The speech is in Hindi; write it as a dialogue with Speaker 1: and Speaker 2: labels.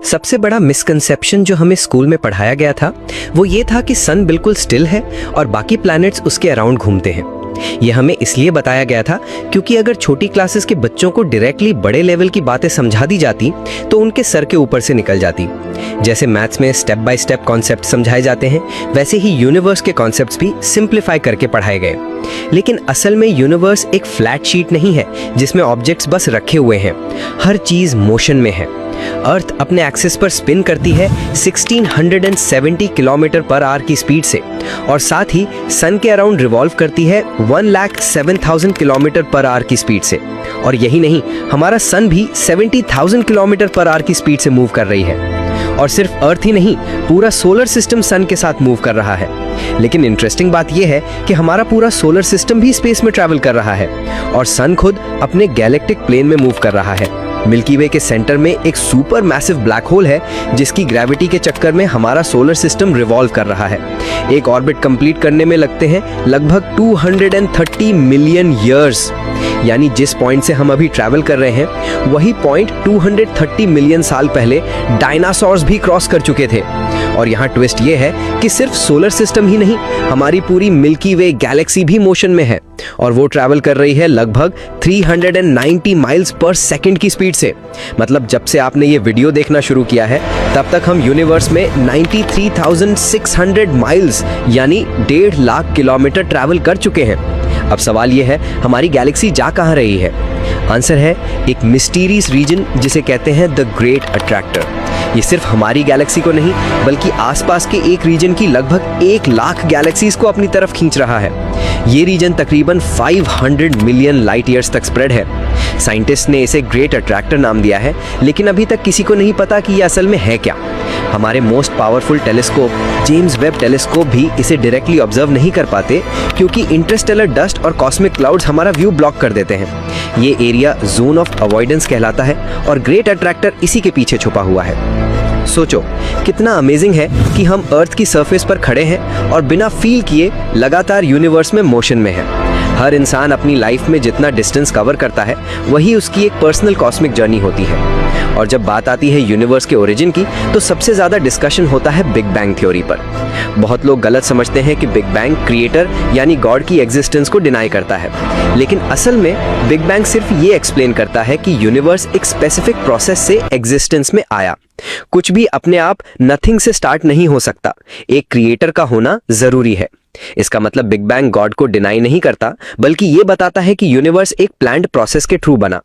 Speaker 1: सबसे बड़ा मिसकंसेप्शन जो हमें स्कूल में पढ़ाया गया था वो ये था कि सन बिल्कुल स्टिल है और बाकी प्लैनेट्स उसके अराउंड घूमते हैं। ये हमें इसलिए बताया गया था क्योंकि अगर छोटी क्लासेस के बच्चों को डायरेक्टली बड़े लेवल की बातें समझा दी जाती तो उनके सर के ऊपर से निकल जाती। जैसे मैथ्स में स्टेप बाय स्टेप कॉन्सेप्ट समझाए जाते हैं, वैसे ही यूनिवर्स के कॉन्सेप्ट्स भी सिंप्लीफाई करके पढ़ाए गए। लेकिन असल में यूनिवर्स एक फ्लैट शीट नहीं है जिसमें ऑब्जेक्ट्स बस रखे हुए हैं। हर चीज मोशन में है। अर्थ अपने एक्सिस पर स्पिन करती है 1670 किलोमीटर पर आवर की स्पीड से और साथ ही सन के अराउंड रिवॉल्व करती है 1,07,000 किलोमीटर पर आवर की स्पीड से। और यही नहीं, हमारा सन भी 70,000 किलोमीटर पर आवर की स्पीड से मूव कर रही है। और सिर्फ अर्थ ही नहीं, पूरा सोलर सिस्टम सन के साथ मूव कर रहा है। लेकिन इंटरेस्टिंग बात यह है कि हमारा पूरा सोलर सिस्टम भी स्पेस में ट्रैवल कर रहा है और सन खुद अपने गैलेक्टिक प्लेन में मूव कर रहा है। मिल्की वे के सेंटर में एक सुपर मैसिव ब्लैक होल है जिसकी ग्रेविटी के चक्कर में हमारा सोलर सिस्टम रिवॉल्व कर रहा है। एक ऑर्बिट कंप्लीट करने में लगते हैं लगभग 230 मिलियन ईयर्स। यानी जिस पॉइंट से हम अभी ट्रैवल कर रहे हैं वही पॉइंट 230 मिलियन साल पहले डायनासोर्स भी क्रॉस कर चुके थे। और यहाँ ट्विस्ट ये है कि सिर्फ सोलर सिस्टम ही नहीं, हमारी पूरी मिल्की वे गैलेक्सी भी मोशन में है और वो ट्रैवल कर रही है लगभग 390 माइल्स पर सेकंड की स्पीड से। मतलब जब से आपने ये वीडियो देखना शुरू किया है तब तक हम यूनिवर्स में 93,600 माइल्स यानी 1.5 लाख किलोमीटर ट्रैवल कर चुके हैं। अब सवाल ये है, हमारी गैलेक्सी जा कहाँ रही है? आंसर है एक मिस्टीरियस रीजन जिसे कहते हैं द ग्रेट अट्रैक्टर। ये सिर्फ हमारी गैलेक्सी को नहीं बल्कि आसपास के एक रीजन की लगभग 1 लाख गैलेक्सीज को अपनी तरफ खींच रहा है। ये रीजन तकरीबन 500 मिलियन लाइट ईयर्स तक स्प्रेड है। साइंटिस्ट ने इसे ग्रेट अट्रैक्टर नाम दिया है, लेकिन अभी तक किसी को नहीं पता कि ये असल में है क्या। हमारे most powerful telescope James Webb telescope भी इसे डायरेक्टली ऑब्जर्व नहीं कर पाते क्योंकि इंटरस्टेलर डस्ट और कॉस्मिक क्लाउड्स हमारा व्यू ब्लॉक कर देते हैं। ये एरिया जोन ऑफ अवॉइडेंस कहलाता है और ग्रेट अट्रैक्टर इसी के पीछे छुपा हुआ है। सोचो कितना अमेजिंग है कि हम अर्थ की सरफेस पर खड़े हैं और बिना फील किए लगातार यूनिवर्स में मोशन में है। हर इंसान अपनी लाइफ में जितना डिस्टेंस कवर करता है वही उसकी एक पर्सनल कॉस्मिक जर्नी होती है। और जब बात आती है यूनिवर्स के ओरिजिन की तो सबसे ज्यादा डिस्कशन होता है बिग बैंग थ्योरी पर। बहुत लोग गलत समझते हैं कि बिग बैंग क्रिएटर यानी गॉड की एग्जिस्टेंस को डिनाई करता है, लेकिन असल में बिग बैंग सिर्फ ये एक्सप्लेन करता है कि यूनिवर्स एक स्पेसिफिक प्रोसेस से एग्जिस्टेंस में आया। कुछ भी अपने आप नथिंग से स्टार्ट नहीं हो सकता, एक क्रिएटर का होना जरूरी है। इसका मतलब बिग बैंग गॉड को डिनाई नहीं करता बल्कि ये बताता है कि यूनिवर्स एक प्लान्ड प्रोसेस के थ्रू बना।